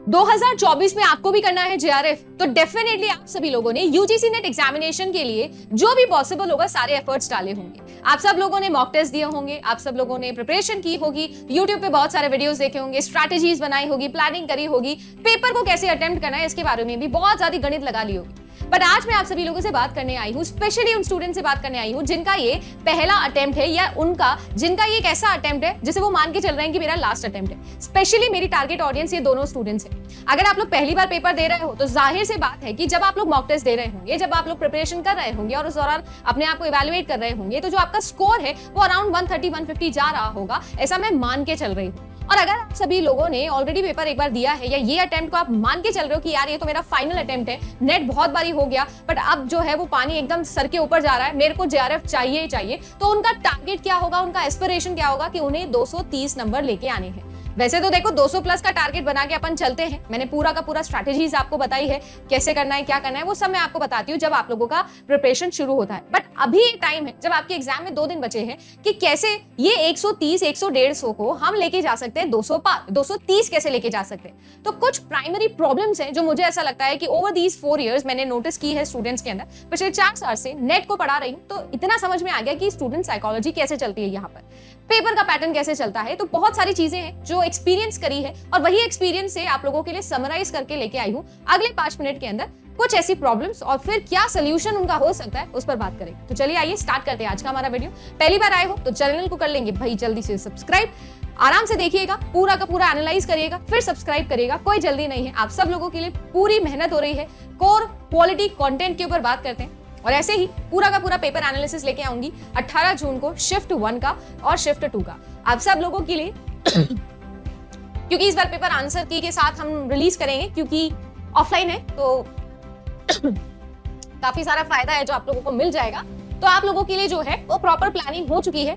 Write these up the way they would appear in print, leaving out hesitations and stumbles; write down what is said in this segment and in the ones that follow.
2024 में आपको भी करना है जेआरएफ, तो डेफिनेटली आप सभी लोगों ने यूजीसी नेट एग्जामिनेशन के लिए जो भी पॉसिबल होगा सारे एफर्ट्स डाले होंगे। आप सब लोगों ने मॉक टेस्ट दिए होंगे, आप सब लोगों ने प्रिपरेशन की होगी, यूट्यूब पे बहुत सारे वीडियोस देखे होंगे, स्ट्रैटेजीज बनाई होगी, प्लानिंग करी होगी, पेपर को कैसे अटेम्प्ट करना है इसके बारे में भी बहुत ज्यादा गणित लगा ली होगी। बट आज मैं आप सभी लोगों से बात करने आई हूँ, स्पेशली उन स्टूडेंट से बात करने आई हूँ जिनका ये पहला अटेम्प्ट है या जिनका ये एक ऐसा अटेम्प्ट है जिसे वो मान के चल रहे हैं कि मेरा लास्ट अटेम्प्ट है। स्पेशली मेरी टारगेट ऑडियंस ये दोनों स्टूडेंट्स हैं। अगर आप लोग पहली बार पेपर दे रहे हो तो जाहिर सी बात है कि जब आप लोग मॉक टेस्ट दे रहे होंगे, जब आप लोग प्रिपरेशन कर रहे होंगे और उस दौरान अपने आप को इवैल्यूएट कर रहे होंगे, तो जो आपका स्कोर है वो अराउंड 130-150 जा रहा होगा, ऐसा मैं मान के चल रही हूँ। और अगर आप सभी लोगों ने ऑलरेडी पेपर एक बार दिया है या ये अटेम्प्ट को आप मान के चल रहे हो कि यार ये तो मेरा फाइनल अटेम्प्ट है, नेट बहुत बारी हो गया बट अब जो है वो पानी एकदम सर के ऊपर जा रहा है, मेरे को जेआरएफ चाहिए ही चाहिए, तो उनका टारगेट क्या होगा, उनका एस्पिरेशन क्या होगा कि उन्हें 230 नंबर लेके आने हैं। वैसे तो देखो 200 प्लस का टारगेट बना के अपन चलते हैं, मैंने पूरा का पूरा स्ट्रैटेजीज आपको बताई है, कैसे करना है क्या करना है वो सब मैं आपको बताती हूँ जब आप लोगों का प्रिपरेशन शुरू होता है। बट अभी एक टाइम है जब आपके एग्जाम में 2 दिन बचे हैं कि कैसे ये 130, 100-150 को हम लेके जा सकते हैं 200 पार, 230 कैसे लेके जा सकते हैं। तो कुछ प्राइमरी प्रॉब्लम्स हैं जो मुझे ऐसा लगता है कि ओवर दीज 4 इयर्स मैंने नोटिस की है स्टूडेंट्स के अंदर। पिछले 4 साल से नेट को पढ़ा रही हूँ तो इतना समझ में आ गया कि स्टूडेंट साइकोलॉजी कैसे चलती है, यहाँ पर पेपर का पैटर्न कैसे चलता है। तो बहुत सारी चीजें हैं जो एक्सपीरियंस करी है और वही एक्सपीरियंस से आप लोगों के लिए समराइज करके लेके आई हूं अगले 5 मिनट के अंदर कुछ ऐसी प्रॉब्लम्स और फिर क्या सोल्यूशन उनका हो सकता है उस पर बात करेंगे। तो चलिए आइए स्टार्ट करते हैं आज का हमारा वीडियो। पहली बार आए हो तो चैनल को कर लेंगे भाई जल्दी से सब्सक्राइब, आराम से देखिएगा, पूरा का पूरा एनालाइज करिएगा, फिर सब्सक्राइब करिएगा, कोई जल्दी नहीं है। आप सब लोगों के लिए पूरी मेहनत हो रही है, कोर क्वालिटी कंटेंट के ऊपर बात करते हैं और ऐसे ही पूरा का पूरा पेपर एनालिसिस लेके आऊंगी 18 जून को शिफ्ट 1 का और शिफ्ट 2 का आप सब लोगों के लिए क्योंकि इस बार पेपर आंसर की के साथ हम रिलीज करेंगे क्योंकि ऑफलाइन है तो काफी सारा फायदा है जो आप लोगों को मिल जाएगा। तो आप लोगों के लिए जो है वो प्रॉपर प्लानिंग हो चुकी है।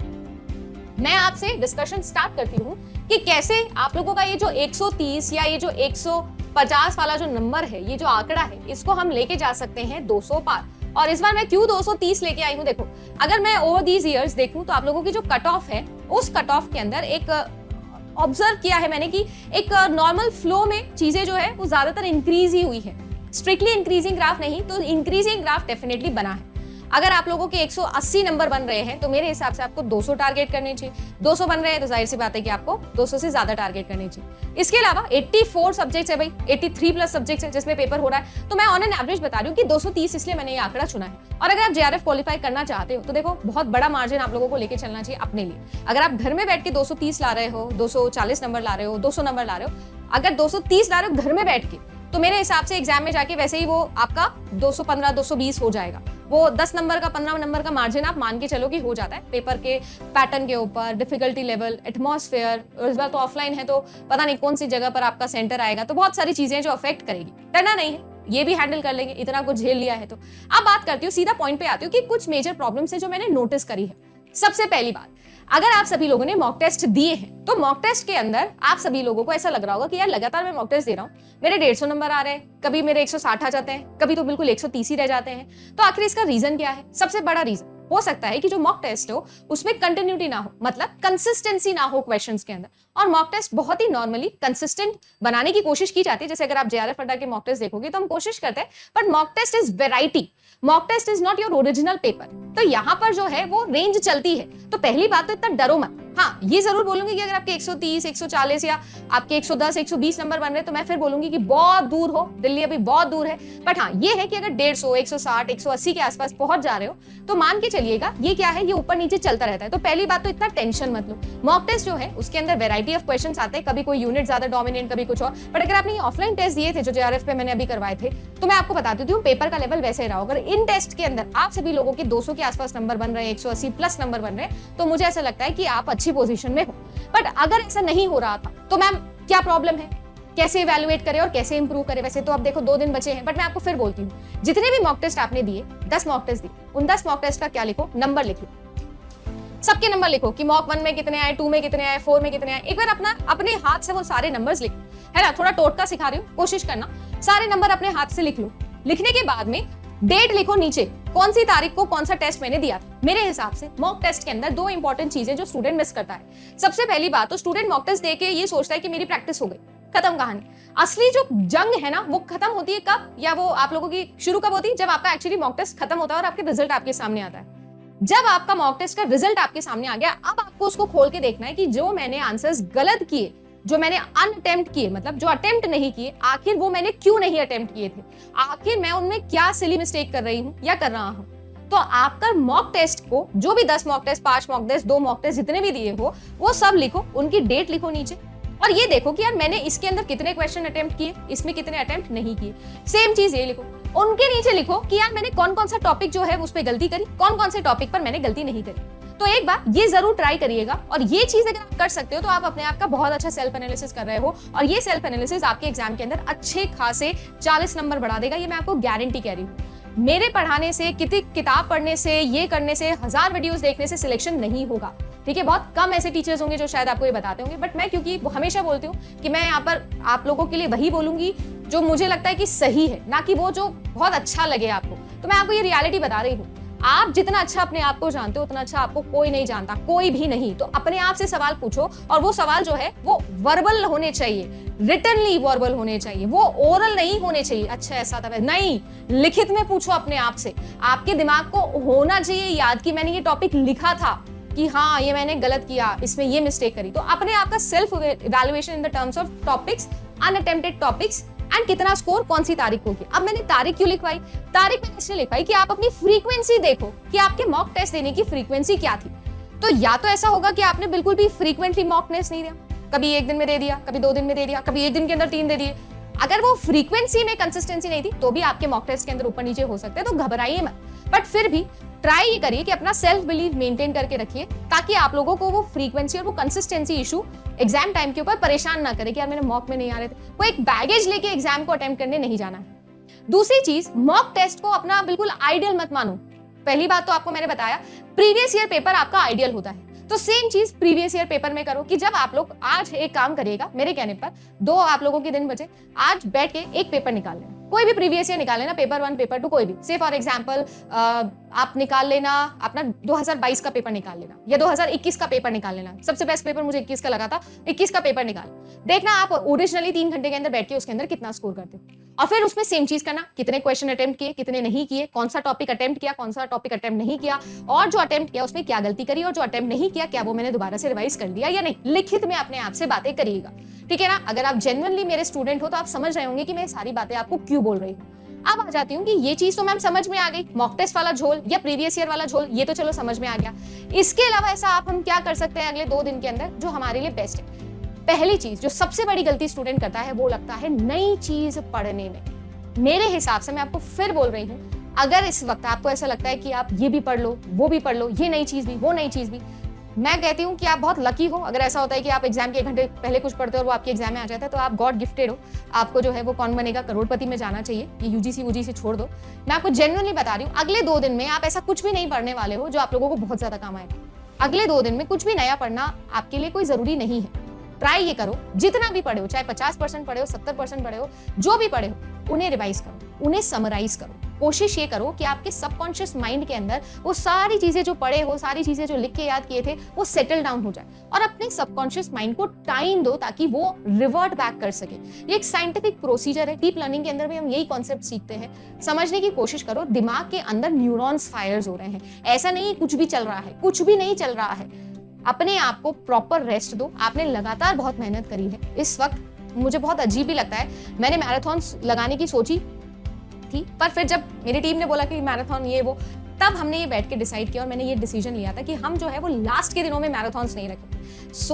मैं आपसे डिस्कशन स्टार्ट करती हूँ कि कैसे आप लोगों का ये जो 130 या ये जो 150 वाला जो नंबर है, ये जो आंकड़ा है, इसको हम लेके जा सकते हैं 200 पार। और इस बार मैं क्यों 230 लेके आई हूँ, देखो अगर मैं ओवर दीज इयर्स देखूं तो आप लोगों की जो कट ऑफ है उस कट ऑफ के अंदर एक ऑब्जर्व किया है मैंने कि एक नॉर्मल फ्लो में चीजें जो है वो ज्यादातर इंक्रीज ही हुई है, स्ट्रिक्टली इंक्रीजिंग ग्राफ नहीं तो इंक्रीजिंग ग्राफ डेफिनेटली बना है। अगर आप लोगों के 180 नंबर बन रहे हैं तो मेरे हिसाब से आपको 200 टारगेट करने चाहिए, 200 बन रहे हैं तो जाहिर सी बात है कि आपको 200 से ज्यादा टारगेट करने चाहिए। इसके अलावा 84 सब्जेक्ट्स है भाई, 83 प्लस सब्जेक्ट्स है जिसमें पेपर हो रहा है, तो मैं ऑन एन एवरेज बता रही हूँ कि 230 इसलिए मैंने ये आंकड़ा चुना है। और अगर आप जेआरएफ क्वालिफाई करना चाहते हो तो देखो बहुत बड़ा मार्जिन आप लोगों को लेकर चलना चाहिए अपने लिए। अगर आप घर में बैठ के 230 ला रहे हो, 240 नंबर ला रहे हो, 200 नंबर ला रहे हो, अगर 230 ला रहे हो घर में बैठ के तो मेरे हिसाब से एग्जाम में जाके वैसे ही वो आपका 215, 220 हो जाएगा। वो 10 नंबर का 15 नंबर का मार्जिन आप मान के चलो कि हो जाता है पेपर के पैटर्न के ऊपर, डिफिकल्टी लेवल, एटमॉस्फेयर। इस बार तो ऑफलाइन है तो पता नहीं कौन सी जगह पर आपका सेंटर आएगा, तो बहुत सारी चीजें जो अफेक्ट करेगी। डरना नहीं है, ये भी हैंडल कर लेंगे, इतना कुछ झेल लिया है। तो अब बात करती हूँ, सीधा पॉइंट पे आती हूँ कि कुछ मेजर प्रॉब्लम्स है जो मैंने नोटिस करी है। सबसे पहली बात, अगर आप सभी लोगों ने मॉक टेस्ट दिए हैं तो मॉक टेस्ट के अंदर आप सभी लोगों को ऐसा लग रहा होगा कि यार लगातार मैं मॉक टेस्ट दे रहा हूँ, मेरे 150 नंबर आ रहे हैं, कभी मेरे 160 आ जाते हैं, कभी तो बिल्कुल 130 ही रह जाते हैं। तो आखिर इसका रीजन क्या है? सबसे बड़ा रीजन हो सकता है कि जो मॉक टेस्ट हो उसमें कंटिन्यूटी ना हो, मतलब कंसिस्टेंसी ना हो क्वेश्चंस के अंदर। और मॉक टेस्ट बहुत ही नॉर्मली कंसिस्टेंट बनाने की कोशिश की जाती है। जैसे अगर आप जेआरएफ अड्डा के मॉक टेस्ट देखोगे तो हम कोशिश करते हैं, but mock test is variety, mock test is not your original paper. तो यहाँ पर जो है वो रेंज चलती है। तो पहली बात तो इतना डरो मत। हाँ, ये जरूर बोलूंगी कि अगर आपके 130, 140 या आपके 110, 120 नंबर बन रहे तो मैं फिर बोलूंगी कि बहुत दूर हो, दिल्ली अभी बहुत दूर है। बट हाँ, ये है कि अगर 150, 160, 180 के आसपास पहुंच जा रहे हो तो मान के चलिएगा ये क्या है, ये ऊपर नीचे चलता रहता है। तो पहली बात तो इतना टेंशन मत लो। मॉक टेस्ट जो है उसके अंदर वेराइटी ऑफ क्वेश्चंस आते हैं, कभी कोई यूनिट ज्यादा डोमिनेंट, कभी कुछ और। बट अगर आपने ऑफलाइन टेस्ट दिए थे जो जेआरएफ पे मैंने अभी करवाए थे, तो मैं आपको बताती हूँ पेपर का लेवल वैसे रहा। अगर इन टेस्ट के अंदर आप सभी लोगों के 200 के आसपास नंबर बन रहे हैं, 180 प्लस नंबर बन रहे हैं, तो मुझे ऐसा लगता है कि आप अच्छी पोजीशन में हो। बट अगर ऐसा नहीं हो रहा था तो मैम क्या प्रॉब्लम है, कैसे इवैल्यूएट करें और कैसे इंप्रूव करें? वैसे तो अब देखो 2 दिन बचे हैं, बट मैं आपको फिर बोलती हूँ, जितने भी मॉक टेस्ट आपने दिए, 10 मॉक टेस्ट दिए, उन 10 मॉक टेस्ट का क्या लिखो, नंबर लिखो, सबके नंबर लिखो कि मॉक 1 में कितने आए, 2 में कितने आए, 4 में कितने आए। एक बार अपने हाथ से वो सारे नंबर्स लिखो, है ना। थोड़ा टोटका सिखा रही हूँ, कोशिश करना सारे नंबर अपने हाथ से लिख लो। लिखने के बाद में डेट लिखो नीचे, कौन सी तारीख को कौन सा टेस्ट मैंने दिया था। मेरे हिसाब से मॉक टेस्ट के अंदर 2 इंपॉर्टेंट चीजें जो स्टूडेंट मिस करता है। सबसे पहली बात तो स्टूडेंट मॉक टेस्ट देके ये सोचता है कि मेरी प्रैक्टिस हो गई, खत्म कहानी। असली जो जंग है ना वो खत्म होती है कब, या वो आप लोगों की शुरू कब होती है, जब आपका एक्चुअली मॉक टेस्ट खत्म होता है और आपके रिजल्ट आपके सामने आता है। जब आपका मॉक टेस्ट का रिजल्ट आपके सामने आ गया, अब आपको उसको खोल के देखना है कि जो मैंने आंसर्स गलत किए, जो मैंने अनअटेम्प्ट किए, मतलब जो अटेम्प्ट नहीं किए, आखिर वो मैंने क्यों नहीं अटेम्प्ट किए थे, आखिर मैं उनमें क्या सिली मिस्टेक कर रही हूं या कर रहा हूं। तो आपका मॉक टेस्ट को, जो भी 10 mock test, 5 mock test, 2 mock test जितने भी दिए हो, वो सब लिखो, उनकी डेट लिखो नीचे, और ये देखो कि यार मैंने इसके अंदर कितने क्वेश्चन अटेम्प्ट किए, इसमें कितने अटेम्प्ट नहीं किए। सेम चीज ये लिखो, उनके नीचे लिखो कि यार मैंने कौन कौन सा टॉपिक जो है उस पर गलती करी, कौन कौन से टॉपिक पर मैंने गलती नहीं करी। तो एक बार ये जरूर ट्राई करिएगा, और ये चीज अगर आप कर सकते हो तो आप अपने आप का बहुत अच्छा सेल्फ एनालिसिस कर रहे हो, और ये सेल्फ एनालिसिस आपके एग्जाम के अंदर अच्छे खासे 40 नंबर बढ़ा देगा, ये मैं आपको गारंटी कह रही हूँ। मेरे पढ़ाने से, किताब पढ़ने से, ये करने से, 1000 वीडियोस देखने से सिलेक्शन नहीं होगा, ठीक है। बहुत कम ऐसे टीचर्स होंगे जो शायद आपको ये बताते होंगे, बट मैं क्योंकि हमेशा बोलती हूँ कि मैं यहाँ पर आप लोगों के लिए वही बोलूंगी जो मुझे लगता है कि सही है, ना कि वो जो बहुत अच्छा लगे आपको। तो मैं आपको ये रियलिटी बता रही हूँ। आप जितना अच्छा अपने आप को जानते हो उतना अच्छा आपको कोई नहीं जानता, कोई भी नहीं। तो अपने आप से सवाल पूछो, और वो सवाल जो है वो वर्बल होने चाहिए, रिटनली वर्बल होने चाहिए, वो ओरल नहीं होने चाहिए। अच्छा ऐसा था नहीं, लिखित में पूछो अपने आप से। आपके दिमाग को होना चाहिए याद कि मैंने ये टॉपिक लिखा था, कि हाँ ये मैंने गलत किया, इसमें ये मिस्टेक करी। तो अपने आप का self evaluation in the terms of topics, unattempted topics, and कितना स्कोर कौन सी तारीख को किया। अब मैंने तारीख क्यों लिखवाई, तारीख मैंने इसलिए लिखवाई कि आप अपनी फ्रीक्वेंसी देखो कि आपके मॉक टेस्ट देने की फ्रीक्वेंसी क्या थी। तो या तो ऐसा होगा कि आपने बिल्कुल भी फ्रीक्वेंटली मॉक टेस्ट नहीं दिया, कभी 1 दिन में दे दिया, कभी 2 दिन में दे दिया, कभी 1 दिन के अंदर 3 दे दिए। अगर वो फ्रीक्वेंसी में कंसिस्टेंसी नहीं थी तो भी आपके मॉक टेस्ट के अंदर ऊपर नीचे हो सकते हैं, तो घबराइए मत। बट फिर भी ट्राई ये करिए कि अपना सेल्फ बिलीव मेंटेन करके रखिए, ताकि आप लोगों को वो फ्रीक्वेंसी और वो कंसिस्टेंसी इशू एग्जाम टाइम के ऊपर परेशान ना करे कि यार मेरे मॉक में नहीं आ रहे थे। वो एक बैगेज लेके एग्जाम को अटेम्प्ट करने नहीं जाना है। दूसरी चीज, मॉक टेस्ट को अपना बिल्कुल आइडियल मत मानो। पहली बात तो आपको मैंने बताया, प्रीवियस ईयर पेपर आपका आइडियल होता है, तो सेम चीज प्रीवियस ईयर पेपर में करो कि जब आप लोग आज एक काम करिएगा, मेरे कहने पर 2 आप लोगों के दिन बचे, आज बैठ के एक पेपर निकाल लेना, कोई भी प्रीवियस ईयर निकाल लेना, पेपर 1, पेपर 2, कोई भी। से फॉर एग्जांपल आप निकाल लेना अपना 2022 का पेपर निकाल लेना, या 2021 का पेपर निकाल लेना। सबसे बेस्ट पेपर मुझे 21 का लगा था, 21 का पेपर निकाल देखना आप ओरिजिनली 3 घंटे के अंदर बैठ के उसके अंदर कितना स्कोर करते हो, और फिर उसमें सेम चीज करना, कितने क्वेश्चन अटेम्प्ट किए, कितने नहीं किए, कौन सा टॉपिक अटेम्प्ट किया, कौन सा टॉपिक अटेम्प्ट नहीं किया, और जो अटेम्प्ट किया उसमें क्या गलती करी, और जो अटेम्प्ट नहीं किया क्या वो मैंने दोबारा से रिवाइज कर लिया या नहीं। लिखित में अपने आप से बातें करिएगा, ठीक है ना। अगर आप जेन्युइनली मेरे स्टूडेंट हो तो आप समझ रहे होंगे कि मैं सारी बातें आपको क्यों बोल रही हूँ। अब आ जाती हूँ कि ये चीज तो मैम समझ में आ गई, मॉक टेस्ट वाला झोल या प्रीवियस ईयर वाला झोल, ये तो चलो समझ में आ गया। इसके अलावा ऐसा हम क्या कर सकते हैं अगले 2 दिन के अंदर जो हमारे लिए बेस्ट है। पहली चीज जो सबसे बड़ी गलती स्टूडेंट करता है वो लगता है नई चीज पढ़ने में। मेरे हिसाब से मैं आपको फिर बोल रही हूँ, अगर इस वक्त आपको ऐसा लगता है कि आप ये भी पढ़ लो, वो भी पढ़ लो, ये नई चीज भी, वो नई चीज भी, मैं कहती हूँ कि आप बहुत लकी हो। अगर ऐसा होता है कि आप एग्जाम के 1 घंटे पहले कुछ पढ़ते हो और वो आपके एग्जाम में आ जाता है, तो आप गॉड गिफ्टेड हो। आपको जो है वो कौन बनेगा करोड़पति में जाना चाहिए। ये यूजीसी छोड़ दो, मैं आपको जेन्युइनली बता रही हूँ, अगले 2 दिन में आप ऐसा कुछ भी नहीं पढ़ने वाले हो जो आप लोगों को बहुत ज्यादा काम आएगा। अगले 2 दिन में कुछ भी नया पढ़ना आपके लिए कोई जरूरी नहीं है। ट्राई ये करो, जितना भी पढ़े हो, चाहे 50% पढ़े हो, 70% पढ़े हो, जो भी पढ़े हो, उन्हें रिवाइज करो, उन्हें समराइज करो। कोशिश ये करो कि आपके सबकॉन्शियस माइंड के अंदर वो सारी चीजें जो पढ़े हो, सारी चीजें जो लिख के याद किए थे, वो सेटल डाउन हो जाए, और अपने सबकॉन्शियस माइंड को टाइम दो ताकि वो रिवर्ट बैक कर सके। ये एक साइंटिफिक प्रोसीजर है, डीप लर्निंग के अंदर भी हम यही कॉन्सेप्ट सीखते हैं। समझने की कोशिश करो, दिमाग के अंदर न्यूरॉन्स फायर्स हो रहे हैं, ऐसा नहीं कुछ भी चल रहा है, कुछ भी नहीं चल रहा है। अपने आप को प्रॉपर रेस्ट दो। आपने लगातार बहुत मेहनत करी है, इस वक्त मुझे बहुत अजीब भी लगता है, मैंने मैराथन लगाने की सोची थी, पर फिर जब मेरी टीम ने बोला कि मैराथन ये वो, तब हमने ये बैठ के डिसाइड किया और मैंने ये डिसीजन लिया था कि हम जो है वो लास्ट के दिनों में मैराथन्स नहीं रखेंगे।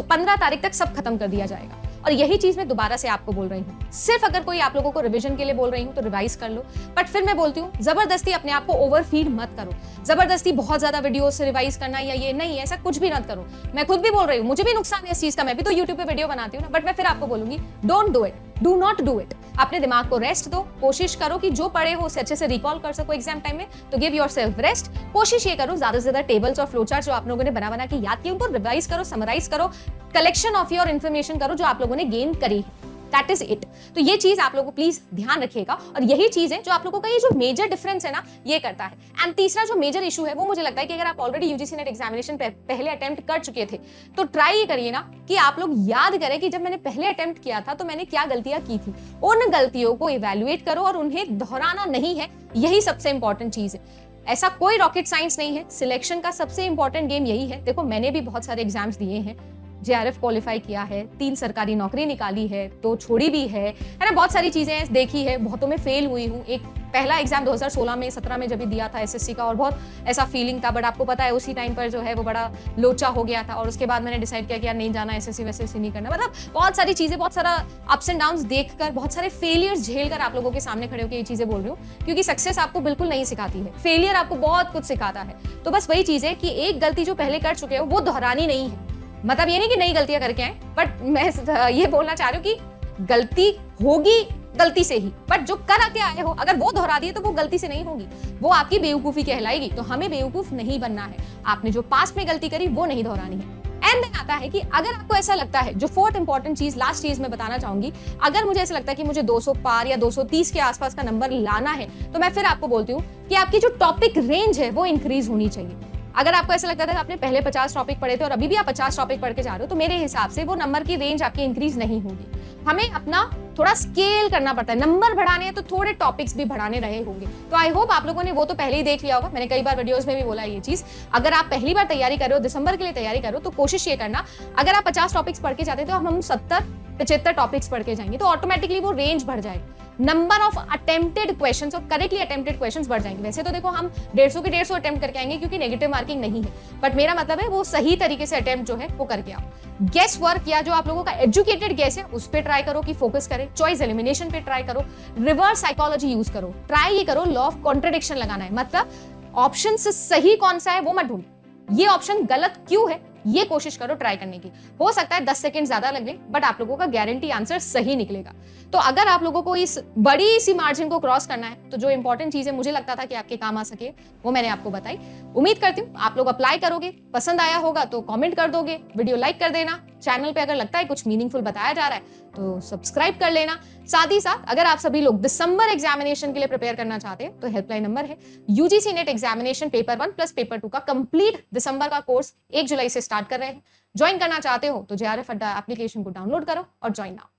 15 तारीख तक सब खत्म कर दिया जाएगा। और यही चीज मैं दोबारा से आपको बोल रही हूँ, सिर्फ अगर कोई आप लोगों को रिवीजन के लिए बोल रही हूँ तो रिवाइज कर लो, बट फिर मैं बोलती हूँ जबरदस्ती अपने आप को ओवरफीड मत करो। जबरदस्ती बहुत ज्यादा वीडियो से रिवाइज करना या ये नहीं, ऐसा कुछ भी मत करो। मैं खुद भी बोल रही हूँ, मुझे भी नुकसान है इस चीज का, मैं भी तो यूट्यूब पे वीडियो बनाती हूँ ना, बट मैं फिर आपको बोलूंगी don't do it, do not do it. अपने दिमाग को रेस्ट दो, कोशिश करो कि जो पढ़े हो उसे अच्छे से रिकॉल कर सको एग्जाम टाइम में, तो गिव योरसेल्फ रेस्ट। कोशिश ये करो ज्यादा से ज्यादा टेबल्स और फ्लोचार्ट जो आप लोगों ने बना के याद किए उनको रिवाइज करो, समराइज करो, कलेक्शन ऑफ योर इन्फॉर्मेशन करो जो आप लोगों ने गेन करी है। That is it. तो ये चीज आप लोगों को प्लीज ध्यान रखिएगा, और यही चीज है जो आप लोगों का ये जो मेजर डिफरेंस है ना ये करता है। एंड तीसरा जो मेजर इशू है वो मुझे लगता है कि अगर आप ऑलरेडी यूजीसी नेट एग्जामिनेशन पहले अटेम्प्ट कर चुके थे तो ट्राई ये करिए ना कि आप लोग याद करें कि जब मैंने पहले अटेम्प्ट किया था तो मैंने क्या गलतियां की थी, उन गलतियों को इवेल्युएट करो और उन्हें दोहराना नहीं है, यही सबसे इंपॉर्टेंट चीज है। ऐसा कोई रॉकेट साइंस नहीं है, सिलेक्शन का सबसे इंपॉर्टेंट गेम यही है। देखो मैंने भी बहुत सारे एग्जाम्स दिए हैं, जेआरएफ क्वालिफाई किया है, 3 सरकारी नौकरी निकाली है, तो छोड़ी भी है ना, बहुत सारी चीजें देखी है, बहुतों में फेल हुई हूँ। एक पहला एग्जाम 2016 में 17 में जब भी दिया था एसएससी का, और बहुत ऐसा फीलिंग था, बट आपको पता है उसी टाइम पर जो है वो बड़ा लोचा हो गया था, और उसके बाद मैंने डिसाइड किया कि यार नहीं जाना, एसएससी वैसेसी नहीं करना। मतलब बहुत सारी चीजें, बहुत सारा अप्स एंड डाउन्स देखकर, बहुत सारे फेलियर्स झेलकर आप लोगों के सामने खड़े होकर ये चीजें बोल रही हूँ, क्योंकि सक्सेस आपको बिल्कुल नहीं सिखाती है, फेलियर आपको बहुत कुछ सिखाता है। तो बस वही चीज है कि एक गलती जो पहले कर चुके हो वो दोहरानी नहीं है। मतलब ये नहीं कि नई गलतियां करके आए, बट मैं ये बोलना चाह रही हूँ कि गलती होगी गलती से ही, बट जो कर के आए हो अगर वो दोहरा दिए तो वो गलती से नहीं होगी, वो आपकी बेवकूफी कहलाएगी। तो हमें बेवकूफ नहीं बनना है, आपने जो पास्ट में गलती करी वो नहीं दोहरानी है। एंड देन आता है कि अगर आपको ऐसा लगता है, जो फोर्थ इंपॉर्टेंट चीज, लास्ट चीज मैं बताना चाहूंगी, अगर मुझे ऐसा लगता है कि मुझे 200 पार या 230 के आसपास का नंबर लाना है, तो मैं फिर आपको बोलती हूँ कि आपकी जो टॉपिक रेंज है वो इंक्रीज होनी चाहिए। अगर आपको ऐसा लगता था कि आपने पहले 50 टॉपिक पढ़े थे और अभी भी आप 50 टॉपिक पढ़ के जा रहे हो, तो मेरे हिसाब से वो नंबर की रेंज आपकी इंक्रीज नहीं होगी। हमें अपना थोड़ा स्केल करना पड़ता है, नंबर बढ़ाने हैं तो थोड़े टॉपिक्स भी बढ़ाने रहे होंगे। तो आई होप आप लोगों ने वो तो पहले ही देख लिया होगा, मैंने कई बार वीडियोस में भी बोला ये चीज। अगर आप पहली बार तैयारी कर रहे हो, दिसंबर के लिए तैयारी कर रहे हो, तो कोशिश ये करना, अगर आप 50 टॉपिक्स पढ़ के जाते तो हम 70-75 टॉपिक्स पढ़ के जाएंगे, तो ऑटोमेटिकली वो रेंज बढ़ जाएगी, नंबर ऑफ अटेम्प्टेड क्वेश्चंस और करेक्टली अटेम्प्टेड क्वेश्चंस बढ़ जाएंगे। वैसे तो देखो हम 150 के 150 अटेम्प्ट करके आएंगे क्योंकि नेगेटिव मार्किंग नहीं है, बट मेरा मतलब है वो सही तरीके से अटेम्प्ट जो है वो करके आओ। गेस वर्क या जो आप लोगों का एजुकेटेड गेस है उस पर ट्राई करो कि फोकस करें, चॉइस एलिमिनेशन पे ट्राई करो, रिवर्स साइकोलॉजी यूज करो, ट्राई ये करो लॉ ऑफ कॉन्ट्रडिक्शन लगाना है, मतलब ऑप्शन से सही कौन सा है वो मत ढूंढो, ये ऑप्शन गलत क्यों है ये कोशिश करो ट्राई करने की। हो सकता है 10 सेकंड ज्यादा लगे, बट आप लोगों का गारंटी आंसर सही निकलेगा। तो अगर आप लोगों को इस बड़ी सी मार्जिन को क्रॉस करना है, तो जो इंपॉर्टेंट चीजें मुझे लगता था कि आपके काम आ सके वो मैंने आपको बताई। उम्मीद करती हूँ आप लोग अप्लाई करोगे, पसंद आया होगा तो कमेंट कर दोगे, वीडियो लाइक कर देना, चैनल पे अगर लगता है कुछ मीनिंगफुल बताया जा रहा है तो सब्सक्राइब कर लेना। साथ ही साथ अगर आप सभी लोग दिसंबर एग्जामिनेशन के लिए प्रिपेयर करना चाहते हैं तो हेल्पलाइन नंबर है UGC net examination paper 1 plus paper 2 का कंप्लीट दिसंबर का कोर्स 1 जुलाई से स्टार्ट कर रहे हैं। ज्वाइन करना चाहते हो तो जेआरएफ अड्डा एप्लीकेशन को डाउनलोड करो और ज्वाइन नाउ।